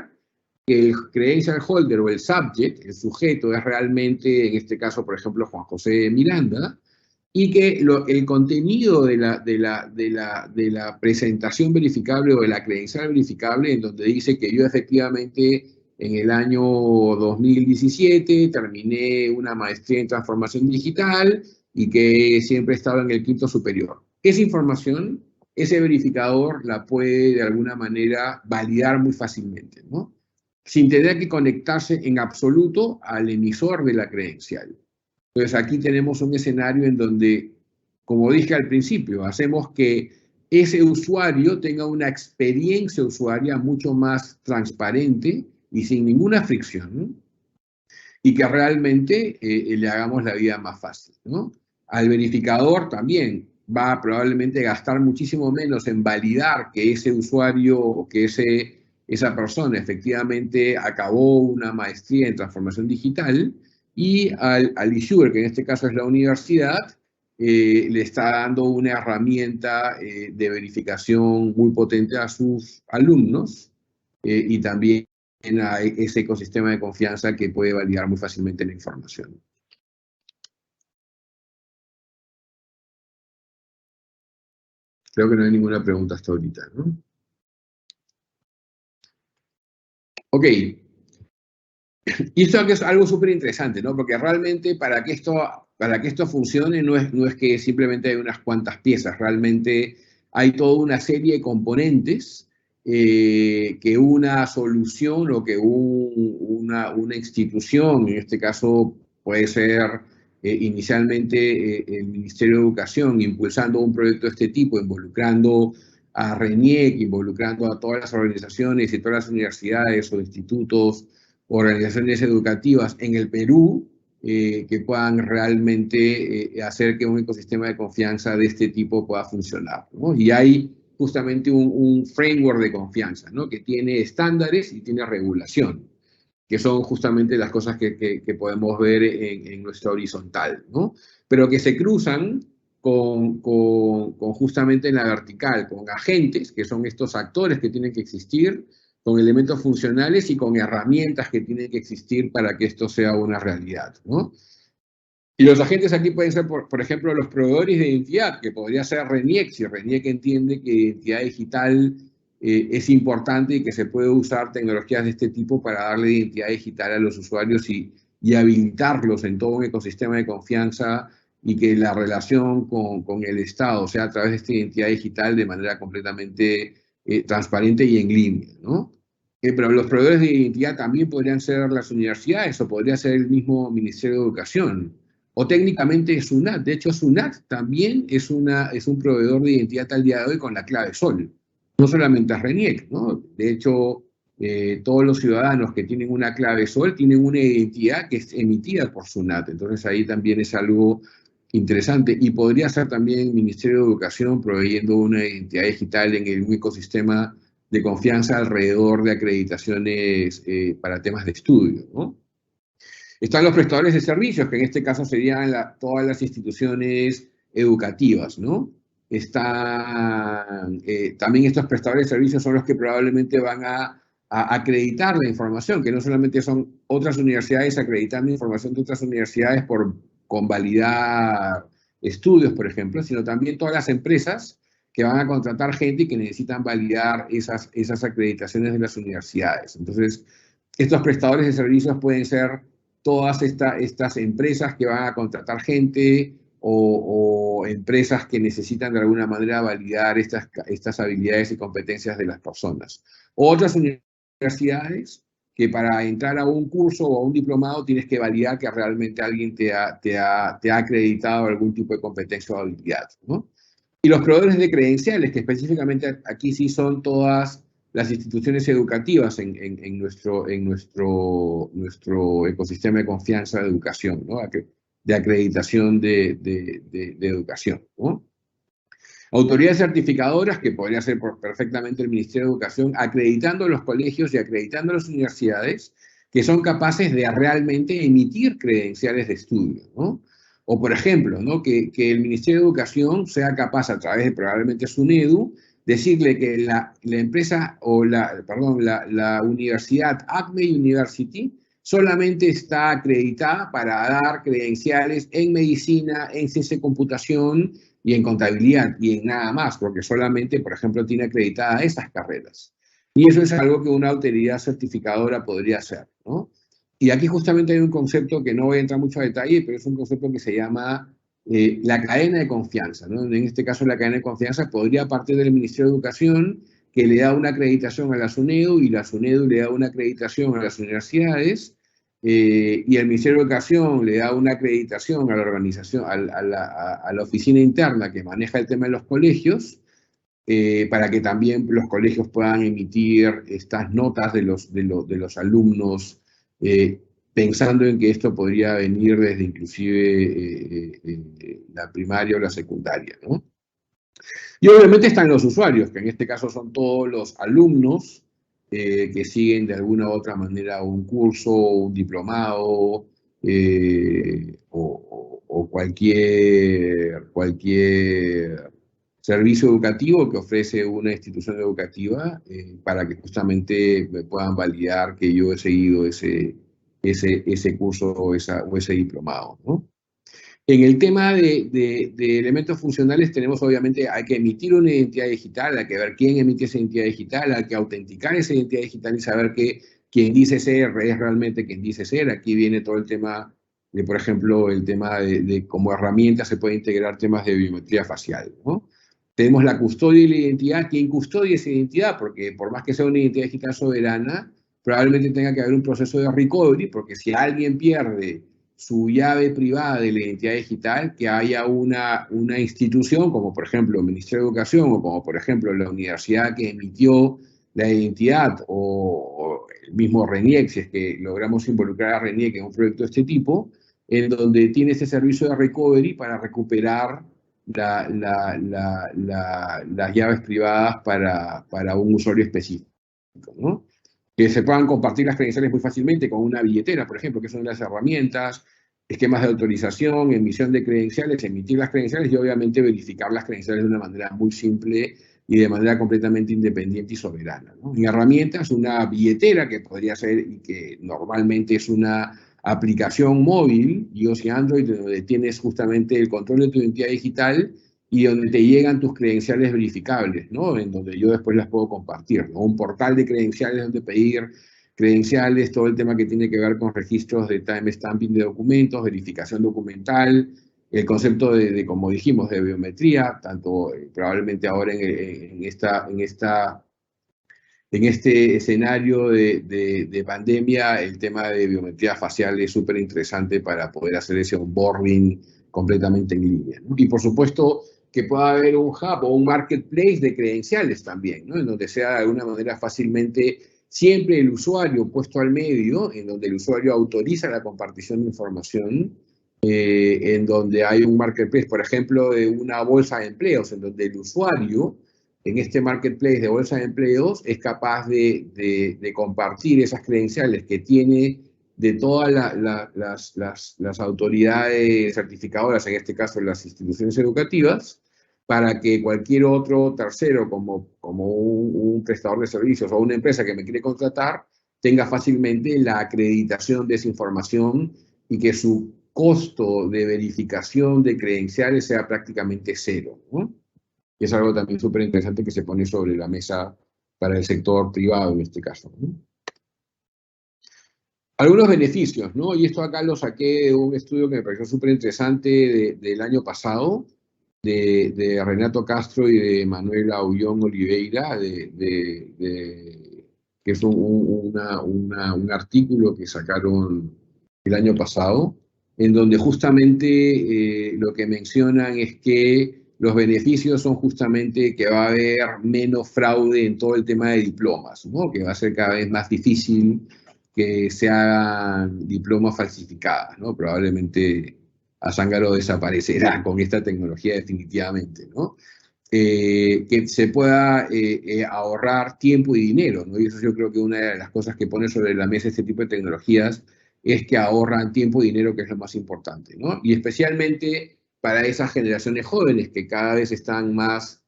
que el credential holder o el subject, el sujeto, es realmente, en este caso, por ejemplo, Juan José Miranda, y que el contenido de la presentación verificable o de la credencial verificable, en donde dice que yo efectivamente en el año 2017 terminé una maestría en transformación digital y que siempre he estado en el quinto superior. Esa información, ese verificador la puede de alguna manera validar muy fácilmente, ¿no? Sin tener que conectarse en absoluto al emisor de la credencial. Entonces aquí tenemos un escenario en donde, como dije al principio, hacemos que ese usuario tenga una experiencia usuaria mucho más transparente y sin ninguna fricción, ¿no? Y que realmente le hagamos la vida más fácil, ¿no? Al verificador también va a probablemente gastar muchísimo menos en validar que ese usuario o que esa persona efectivamente acabó una maestría en transformación digital, y al issuer, que en este caso es la universidad, le está dando una herramienta de verificación muy potente a sus alumnos, y también a ese ecosistema de confianza que puede validar muy fácilmente la información. Creo que no hay ninguna pregunta hasta ahorita, ¿no? Ok. Y esto es algo súper interesante, ¿no? Porque realmente para que esto funcione no es que simplemente hay unas cuantas piezas, realmente hay toda una serie de componentes que una solución o que una institución, en este caso puede ser inicialmente el Ministerio de Educación, impulsando un proyecto de este tipo, involucrando a RENIEC, involucrando a todas las organizaciones y todas las universidades o institutos, organizaciones educativas en el Perú, que puedan realmente hacer que un ecosistema de confianza de este tipo pueda funcionar, ¿no? Y hay justamente un framework de confianza, ¿no? Que tiene estándares y tiene regulación, que son justamente las cosas que podemos ver en nuestra horizontal, ¿no? Pero que se cruzan con justamente en la vertical, con agentes, que son estos actores que tienen que existir, con elementos funcionales y con herramientas que tienen que existir para que esto sea una realidad, ¿no? Y los agentes aquí pueden ser, por ejemplo, los proveedores de identidad, que podría ser RENIEC, si RENIEC entiende que identidad digital es importante y que se puede usar tecnologías de este tipo para darle identidad digital a los usuarios y habilitarlos en todo un ecosistema de confianza, y que la relación con el Estado sea a través de esta identidad digital de manera completamente transparente y en línea, ¿no? Pero los proveedores de identidad también podrían ser las universidades o podría ser el mismo Ministerio de Educación. O técnicamente es SUNAT. De hecho, SUNAT también es un proveedor de identidad al día de hoy con la clave SOL. No solamente es RENIEC, ¿no? De hecho, todos los ciudadanos que tienen una clave SOL tienen una identidad que es emitida por SUNAT. Entonces ahí también es algo interesante. Y podría ser también el Ministerio de Educación proveyendo una identidad digital en un ecosistema de confianza alrededor de acreditaciones para temas de estudio, ¿no? Están los prestadores de servicios, que en este caso serían todas las instituciones educativas, ¿no? También estos prestadores de servicios son los que probablemente van a acreditar la información, que no solamente son otras universidades acreditando información de otras universidades por convalidar estudios, por ejemplo, sino también todas las empresas que van a contratar gente y que necesitan validar esas acreditaciones de las universidades. Entonces, estos prestadores de servicios pueden ser todas estas empresas que van a contratar gente o empresas que necesitan de alguna manera validar estas habilidades y competencias de las personas. Otras universidades que para entrar a un curso o a un diplomado tienes que validar que realmente alguien te ha acreditado algún tipo de competencia o habilidad, ¿no? Y los proveedores de credenciales, que específicamente aquí sí son todas las instituciones educativas en nuestro ecosistema de confianza de educación, ¿no? De acreditación de educación, ¿no? Autoridades certificadoras, que podría ser perfectamente el Ministerio de Educación, acreditando a los colegios y acreditando a las universidades que son capaces de realmente emitir credenciales de estudio, ¿no? O, por ejemplo, ¿no? que el Ministerio de Educación sea capaz, a través de probablemente SUNEDU, decirle que la empresa, o la universidad Acme University solamente está acreditada para dar credenciales en medicina, en ciencia de computación y en contabilidad, y en nada más, porque solamente, por ejemplo, tiene acreditadas esas carreras. Y eso es algo que una autoridad certificadora podría hacer, ¿no? Y aquí justamente hay un concepto que no voy a entrar mucho a detalle, pero es un concepto que se llama la cadena de confianza, ¿no? En este caso, la cadena de confianza podría partir del Ministerio de Educación, que le da una acreditación a la SUNEDU, y la SUNEDU le da una acreditación a las universidades, y el Ministerio de Educación le da una acreditación a la organización, a la oficina interna que maneja el tema de los colegios, para que también los colegios puedan emitir estas notas de los alumnos, pensando en que esto podría venir desde inclusive la primaria o la secundaria, ¿no? Y obviamente están los usuarios, que en este caso son todos los alumnos que siguen de alguna u otra manera un curso, un diplomado, o cualquier servicio educativo que ofrece una institución educativa, para que justamente me puedan validar que yo he seguido ese curso o ese diplomado, ¿no? En el tema de elementos funcionales tenemos, obviamente, hay que emitir una identidad digital, hay que ver quién emite esa identidad digital, hay que autenticar esa identidad digital y saber que quien dice ser es realmente quien dice ser. Aquí viene todo el tema de, por ejemplo, el tema de como herramienta se puede integrar temas de biometría facial, ¿no? Tenemos la custodia y la identidad. ¿Quién custodia esa identidad? Porque por más que sea una identidad digital soberana, probablemente tenga que haber un proceso de recovery, porque si alguien pierde su llave privada de la identidad digital, que haya una institución, como por ejemplo el Ministerio de Educación, o como por ejemplo la universidad que emitió la identidad, o el mismo RENIEC, si es que logramos involucrar a RENIEC en un proyecto de este tipo, en donde tiene ese servicio de recovery para recuperar las llaves privadas para un usuario específico, ¿no? Que se puedan compartir las credenciales muy fácilmente con una billetera, por ejemplo, que son las herramientas, esquemas de autorización, emisión de credenciales, emitir las credenciales y obviamente verificar las credenciales de una manera muy simple y de manera completamente independiente y soberana, ¿no? En herramientas, una billetera que podría ser, y que normalmente es una aplicación móvil, iOS y Android, donde tienes justamente el control de tu identidad digital y donde te llegan tus credenciales verificables, ¿no? En donde yo después las puedo compartir, ¿no? Un portal de credenciales donde pedir credenciales, todo el tema que tiene que ver con registros de timestamping de documentos, verificación documental, el concepto como dijimos, de biometría, tanto probablemente ahora en este escenario de pandemia, el tema de biometría facial es súper interesante para poder hacer ese onboarding completamente en línea, ¿no? Y por supuesto que pueda haber un hub o un marketplace de credenciales también, ¿no? En donde sea de alguna manera fácilmente siempre el usuario puesto al medio, en donde el usuario autoriza la compartición de información, en donde hay un marketplace, por ejemplo, de una bolsa de empleos, en donde el usuario en este marketplace de bolsa de empleos es capaz de compartir esas credenciales que tiene de todas las autoridades certificadoras, en este caso las instituciones educativas, para que cualquier otro tercero, como un prestador de servicios o una empresa que me quiere contratar, tenga fácilmente la acreditación de esa información y que su costo de verificación de credenciales sea prácticamente cero, ¿no? Y es algo también súper interesante que se pone sobre la mesa para el sector privado en este caso, ¿no? Algunos beneficios, ¿no? Y esto acá lo saqué de un estudio que me pareció súper interesante del año pasado, de Renato Castro y de Manuela Ullón Oliveira, que es un artículo que sacaron el año pasado, en donde justamente lo que mencionan es que los beneficios son justamente que va a haber menos fraude en todo el tema de diplomas, ¿no? Que va a ser cada vez más difícil que se hagan diplomas falsificadas, ¿no? Probablemente Azángaro desaparecerá con esta tecnología definitivamente, ¿no? Que se pueda ahorrar tiempo y dinero, ¿no? Y eso yo creo que una de las cosas que pone sobre la mesa este tipo de tecnologías es que ahorran tiempo y dinero, que es lo más importante, ¿no? Y especialmente para esas generaciones jóvenes que cada vez están más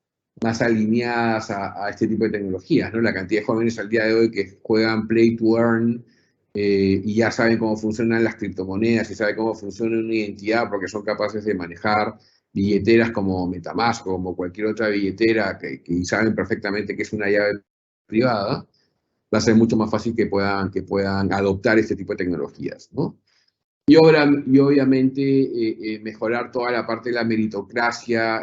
alineadas a este tipo de tecnologías, ¿no? La cantidad de jóvenes al día de hoy que juegan Play to Earn y ya saben cómo funcionan las criptomonedas y saben cómo funciona una identidad porque son capaces de manejar billeteras como MetaMask o como cualquier otra billetera que saben perfectamente que es una llave privada, va a ser mucho más fácil que puedan adoptar este tipo de tecnologías, ¿no? Y obviamente mejorar toda la parte de la meritocracia,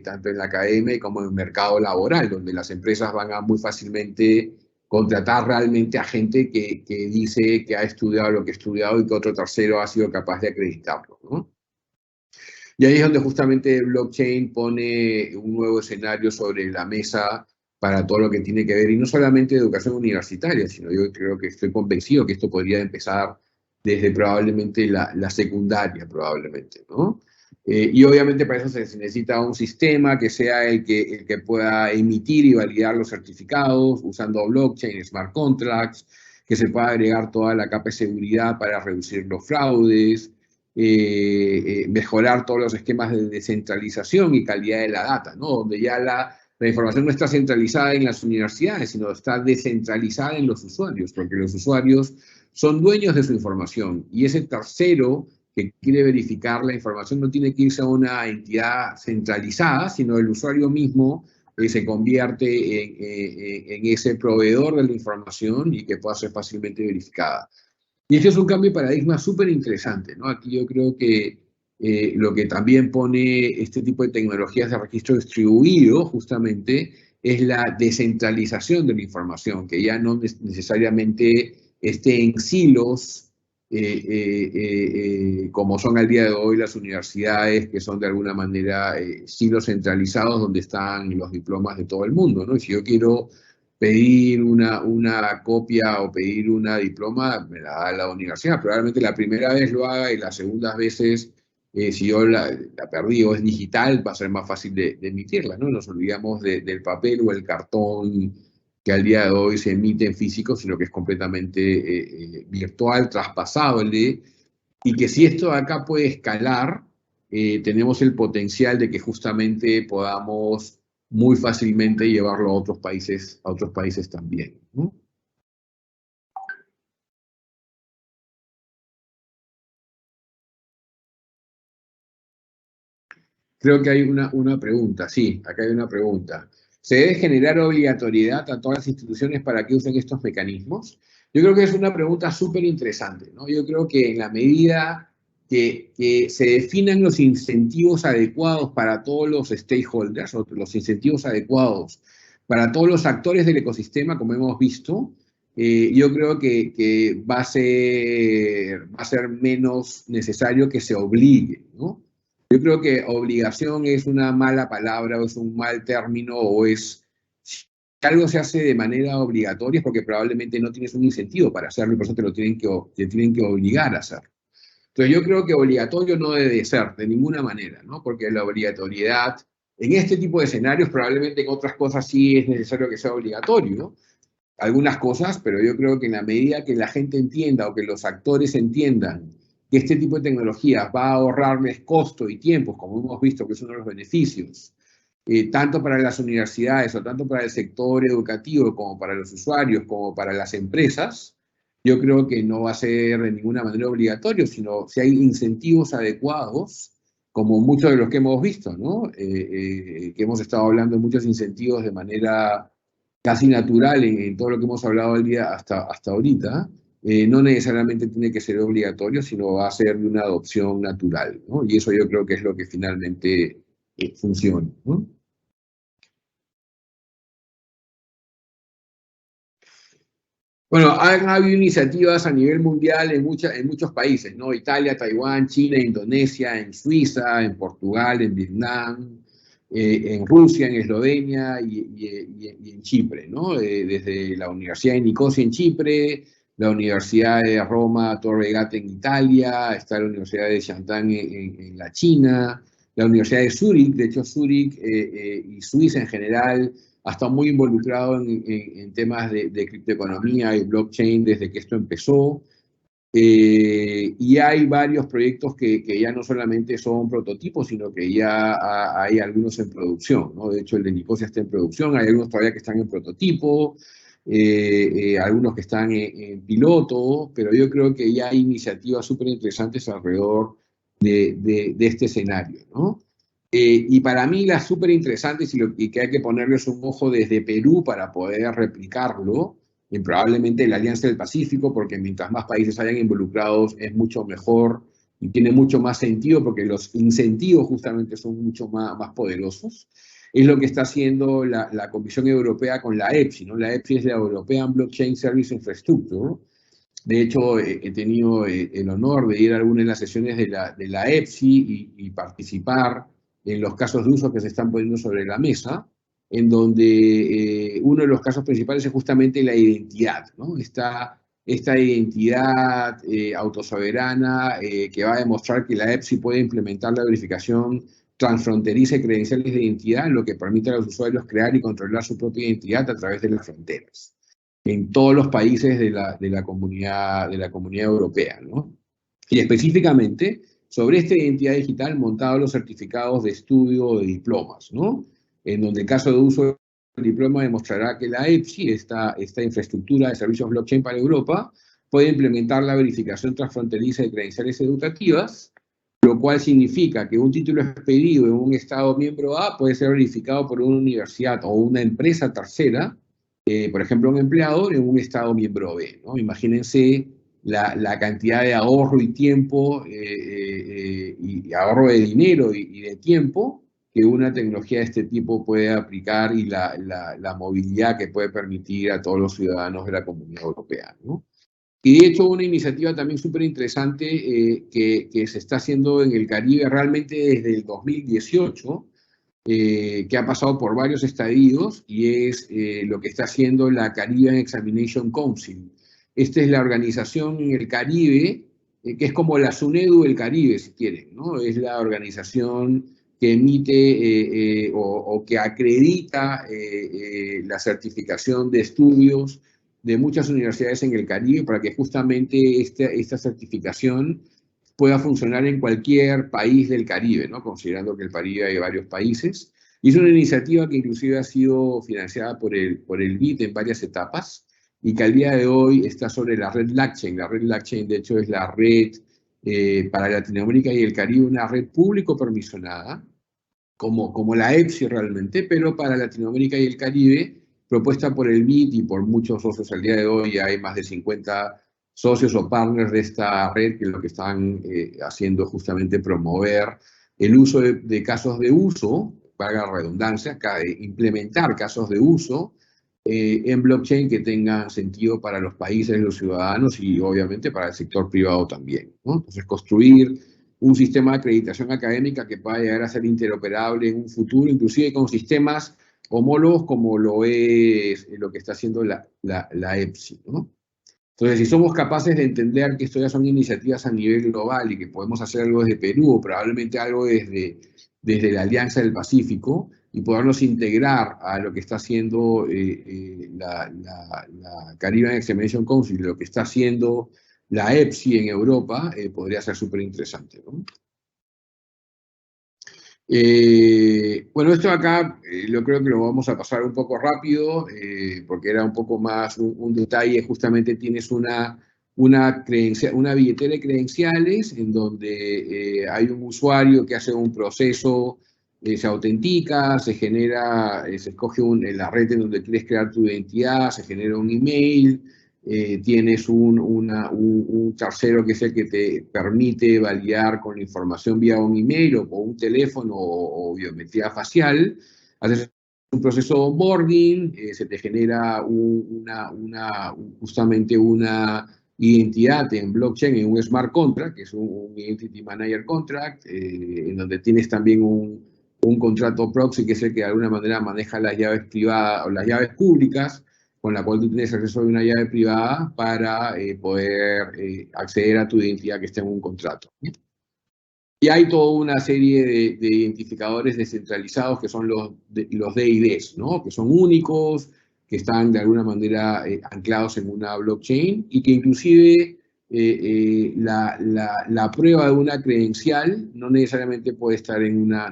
tanto en la academia como en el mercado laboral, donde las empresas van a muy fácilmente contratar realmente a gente que dice que ha estudiado lo que ha estudiado y que otro tercero ha sido capaz de acreditarlo, ¿no? Y ahí es donde justamente blockchain pone un nuevo escenario sobre la mesa para todo lo que tiene que ver, y no solamente educación universitaria, sino yo creo que estoy convencido que esto podría empezar desde probablemente la secundaria, probablemente, ¿no? Y obviamente para eso se necesita un sistema que sea el que pueda emitir y validar los certificados usando blockchain, smart contracts, que se pueda agregar toda la capa de seguridad para reducir los fraudes, mejorar todos los esquemas de descentralización y calidad de la data, ¿no? Donde ya la información no está centralizada en las universidades, sino está descentralizada en los usuarios, porque los usuarios son dueños de su información y ese tercero que quiere verificar la información no tiene que irse a una entidad centralizada, sino el usuario mismo se convierte en ese proveedor de la información y que pueda ser fácilmente verificada. Y este es un cambio de paradigma súper interesante, ¿no? Aquí yo creo que lo que también pone este tipo de tecnologías de registro distribuido justamente es la descentralización de la información, que ya no necesariamente esté en silos como son al día de hoy las universidades, que son de alguna manera silos centralizados donde están los diplomas de todo el mundo, ¿no? Y si yo quiero pedir una copia o pedir una diploma, me la da la universidad. Probablemente la primera vez lo haga y las segundas veces, si yo la perdí o es digital, va a ser más fácil de emitirla, ¿no? Nos olvidamos del papel o el cartón que al día de hoy se emite en físico, sino que es completamente virtual, traspasable, y que si esto de acá puede escalar, tenemos el potencial de que justamente podamos muy fácilmente llevarlo a otros países también, ¿no? Creo que hay una pregunta, sí, acá hay una pregunta. ¿Se debe generar obligatoriedad a todas las instituciones para que usen estos mecanismos? Yo creo que es una pregunta súper interesante, ¿no? Yo creo que en la medida que se definan los incentivos adecuados para todos los stakeholders, o los incentivos adecuados para todos los actores del ecosistema, como hemos visto, yo creo que va a ser menos necesario que se obligue, ¿no? Yo creo que obligación es una mala palabra o es un mal término o si algo se hace de manera obligatoria es porque probablemente no tienes un incentivo para hacerlo y por eso te tienen que obligar a hacerlo. Entonces yo creo que obligatorio no debe ser de ninguna manera, ¿no? Porque la obligatoriedad en este tipo de escenarios probablemente en otras cosas sí es necesario que sea obligatorio, ¿no? Algunas cosas, pero yo creo que en la medida que la gente entienda o que los actores entiendan que este tipo de tecnologías va a ahorrarles costo y tiempos, como hemos visto que es uno de los beneficios, tanto para las universidades o tanto para el sector educativo como para los usuarios, como para las empresas, yo creo que no va a ser de ninguna manera obligatorio, sino si hay incentivos adecuados, como muchos de los que hemos visto, ¿no? Que hemos estado hablando de muchos incentivos de manera casi natural en todo lo que hemos hablado el día hasta ahorita, no necesariamente tiene que ser obligatorio, sino va a ser de una adopción natural, ¿no? Y eso yo creo que es lo que finalmente funciona, ¿no? Bueno, han habido iniciativas a nivel mundial en muchos países, ¿no? Italia, Taiwán, China, Indonesia, en Suiza, en Portugal, en Vietnam, en Rusia, en Eslovenia y en Chipre, ¿no? Desde la Universidad de Nicosia en Chipre, la Universidad de Roma Tor Vergata en Italia, está la Universidad de Shanghái en la China, la Universidad de Zúrich, de hecho Zúrich y Suiza en general ha estado muy involucrado en temas de criptoeconomía y blockchain desde que esto empezó. Y hay varios proyectos que ya no solamente son prototipos, sino que ya hay algunos en producción, ¿no? De hecho, el de Nicosia está en producción, hay algunos todavía que están en prototipo, algunos que están piloto, pero yo creo que ya hay iniciativas súper interesantes alrededor de este escenario, ¿no? Y para mí las súper interesantes y que hay que ponerles un ojo desde Perú para poder replicarlo, y probablemente la Alianza del Pacífico, porque mientras más países hayan involucrados es mucho mejor y tiene mucho más sentido porque los incentivos justamente son mucho más poderosos. Es lo que está haciendo la Comisión Europea con la EPSI, ¿no? La EPSI es la European Blockchain Service Infrastructure. De hecho, he tenido el honor de ir a algunas de las sesiones de la EPSI y participar en los casos de uso que se están poniendo sobre la mesa, en donde uno de los casos principales es justamente la identidad, ¿no? Esta identidad autosoberana que va a demostrar que la EPSI puede implementar la verificación transfronteriza de credenciales de identidad, lo que permite a los usuarios crear y controlar su propia identidad a través de las fronteras en todos los países de la comunidad europea, ¿no? Y específicamente sobre esta identidad digital montado los certificados de estudio o de diplomas, ¿no? En donde el caso de uso del diploma demostrará que la EPSI, esta infraestructura de servicios blockchain para Europa, puede implementar la verificación transfronteriza de credenciales educativas, lo cual significa que un título expedido en un Estado miembro A puede ser verificado por una universidad o una empresa tercera, por ejemplo, un empleador en un Estado miembro B, ¿no? Imagínense la cantidad de ahorro y tiempo, y ahorro de dinero y de tiempo que una tecnología de este tipo puede aplicar y la movilidad que puede permitir a todos los ciudadanos de la Comunidad Europea, ¿no? Y de hecho una iniciativa también súper interesante que se está haciendo en el Caribe realmente desde el 2018, que ha pasado por varios estadios y es lo que está haciendo la Caribbean Examination Council. Esta es la organización en el Caribe, que es como la SUNEDU del Caribe, si quieren, ¿no? Es la organización que emite o que acredita la certificación de estudios de muchas universidades en el Caribe para que justamente esta certificación pueda funcionar en cualquier país del Caribe, ¿no? Considerando que el Caribe hay varios países. Y es una iniciativa que inclusive ha sido financiada por el BID en varias etapas y que al día de hoy está sobre la red LACCHAIN. La red LACCHAIN, de hecho, es la red para Latinoamérica y el Caribe, una red público permisionada, como la EPSI realmente, pero para Latinoamérica y el Caribe, propuesta por el BID y por muchos socios al día de hoy. Hay más de 50 socios o partners de esta red que lo que están haciendo es justamente promover el uso de casos de uso, valga la redundancia, implementar casos de uso en blockchain que tengan sentido para los países, los ciudadanos y obviamente para el sector privado también, ¿no? Entonces, construir un sistema de acreditación académica que pueda llegar a ser interoperable en un futuro, inclusive con sistemas homólogos como lo es lo que está haciendo la EPSI, ¿no? Entonces, si somos capaces de entender que esto ya son iniciativas a nivel global y que podemos hacer algo desde Perú o probablemente algo desde la Alianza del Pacífico y podernos integrar a lo que está haciendo la Caribbean Examination Council, lo que está haciendo la EPSI en Europa, podría ser súper interesante, ¿no? Bueno, esto acá yo creo que lo vamos a pasar un poco rápido, porque era un poco más un detalle. Justamente tienes una billetera de credenciales en donde hay un usuario que hace un proceso, se autentica, se genera, se escoge la red en donde quieres crear tu identidad, se genera un email, tienes un tercero que es el que te permite validar con la información vía un email o con un teléfono o biometría facial. Haces un proceso de onboarding, se te genera justamente una identidad en blockchain, en un smart contract, que es un Identity Manager Contract, en donde tienes también un contrato proxy, que es el que de alguna manera maneja las llaves privadas o las llaves públicas, con la cual tú tienes acceso a una llave privada para poder acceder a tu identidad que está en un contrato. Y hay toda una serie de identificadores descentralizados que son los DIDs, ¿no? Que son únicos, que están de alguna manera anclados en una blockchain y que inclusive la prueba de una credencial no necesariamente puede estar en una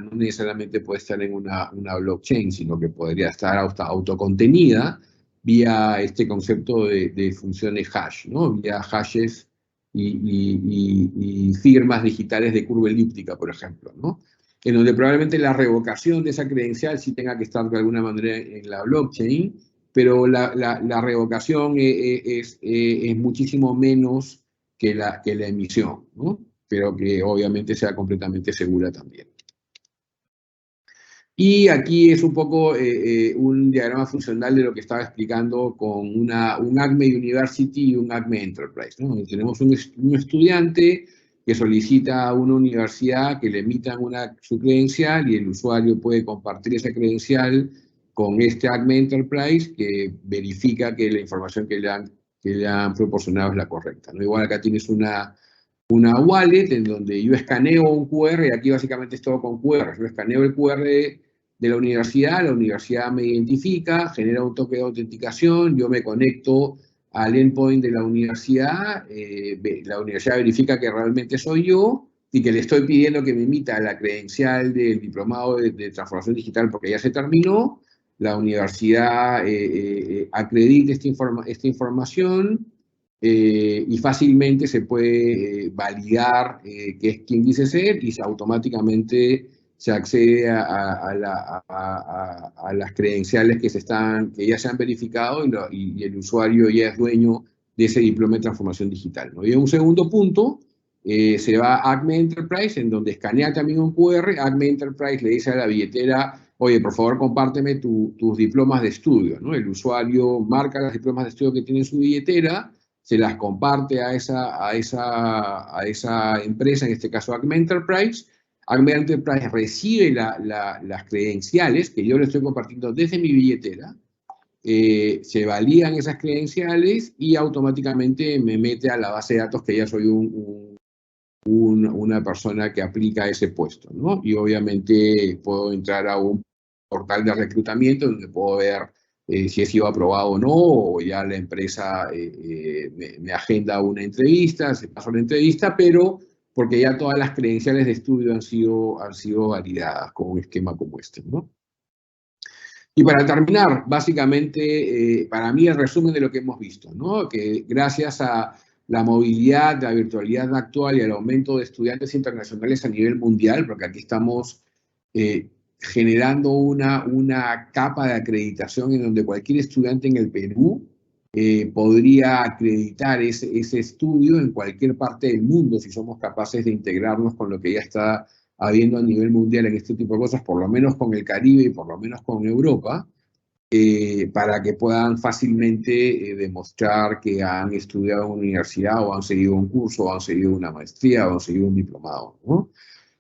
blockchain, sino que podría estar autocontenida vía este concepto de funciones hash, ¿no? Vía hashes y firmas digitales de curva elíptica, por ejemplo, ¿no? En donde probablemente la revocación de esa credencial sí tenga que estar de alguna manera en la blockchain, pero la revocación es muchísimo menos que la emisión, ¿no? Pero que obviamente sea completamente segura también. Y aquí es un poco un diagrama funcional de lo que estaba explicando con un ACME University y un ACME Enterprise, ¿no? Tenemos un estudiante que solicita a una universidad que le emitan su credencial y el usuario puede compartir esa credencial con este ACME Enterprise que verifica que la información que le han proporcionado es la correcta, ¿no? Igual acá tienes una wallet en donde yo escaneo un QR, y aquí básicamente es todo con QR. Yo escaneo el QR de la universidad me identifica, genera un toque de autenticación, yo me conecto al endpoint de la universidad verifica que realmente soy yo y que le estoy pidiendo que me emita la credencial del diplomado de transformación digital porque ya se terminó, la universidad acredita esta información, y fácilmente se puede validar que es quien dice ser y automáticamente se accede a las credenciales que ya se han verificado y el usuario ya es dueño de ese diploma de transformación digital, ¿no? Y en un segundo punto se va a ACME Enterprise, en donde escanea también un QR. ACME Enterprise le dice a la billetera, oye, por favor, compárteme tus diplomas de estudio, ¿no? El usuario marca los diplomas de estudio que tiene en su billetera, se las comparte a esa empresa, en este caso ACME Enterprise. ACME Enterprise recibe las credenciales que yo le estoy compartiendo desde mi billetera, se validan esas credenciales y automáticamente me mete a la base de datos que ya soy una persona que aplica a ese puesto, ¿no? Y obviamente puedo entrar a un portal de reclutamiento donde puedo ver si he sido aprobado o no, o ya la empresa me agenda una entrevista, se pasó la entrevista, pero porque ya todas las credenciales de estudio han sido validadas con un esquema como este, ¿no? Y para terminar, básicamente, para mí el resumen de lo que hemos visto, ¿no? Que gracias a la movilidad, la virtualidad actual y el aumento de estudiantes internacionales a nivel mundial, porque aquí estamos generando una capa de acreditación en donde cualquier estudiante en el Perú podría acreditar ese estudio en cualquier parte del mundo si somos capaces de integrarnos con lo que ya está habiendo a nivel mundial en este tipo de cosas, por lo menos con el Caribe y por lo menos con Europa, para que puedan fácilmente demostrar que han estudiado en una universidad o han seguido un curso o han seguido una maestría o han seguido un diplomado, ¿no?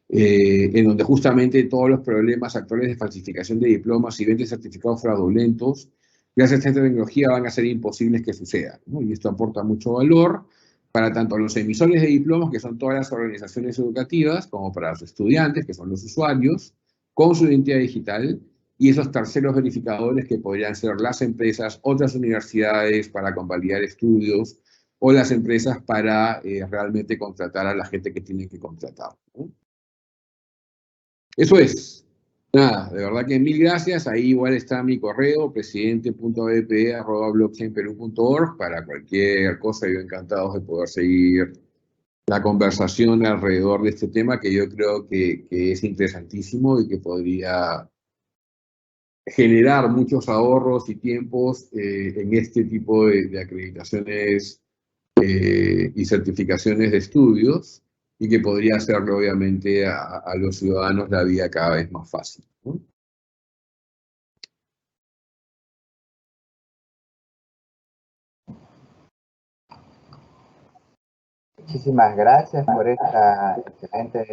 En donde justamente todos los problemas actuales de falsificación de diplomas y venta de certificados fraudulentos, gracias a esta tecnología van a ser imposibles que sucedan, ¿no? Y esto aporta mucho valor para tanto los emisores de diplomas, que son todas las organizaciones educativas, como para los estudiantes, que son los usuarios, con su identidad digital, y esos terceros verificadores que podrían ser las empresas, otras universidades para convalidar estudios, o las empresas para realmente contratar a la gente que tienen que contratar, ¿no? Eso es. Nada, de verdad que mil gracias. Ahí igual está mi correo, presidente.bp@blockchainperú.org, para cualquier cosa. Yo encantado de poder seguir la conversación alrededor de este tema que yo creo que es interesantísimo y que podría generar muchos ahorros y tiempos en este tipo de acreditaciones y certificaciones de estudios, y que podría hacerle obviamente a los ciudadanos la vida cada vez más fácil, ¿no? Muchísimas gracias por esta excelente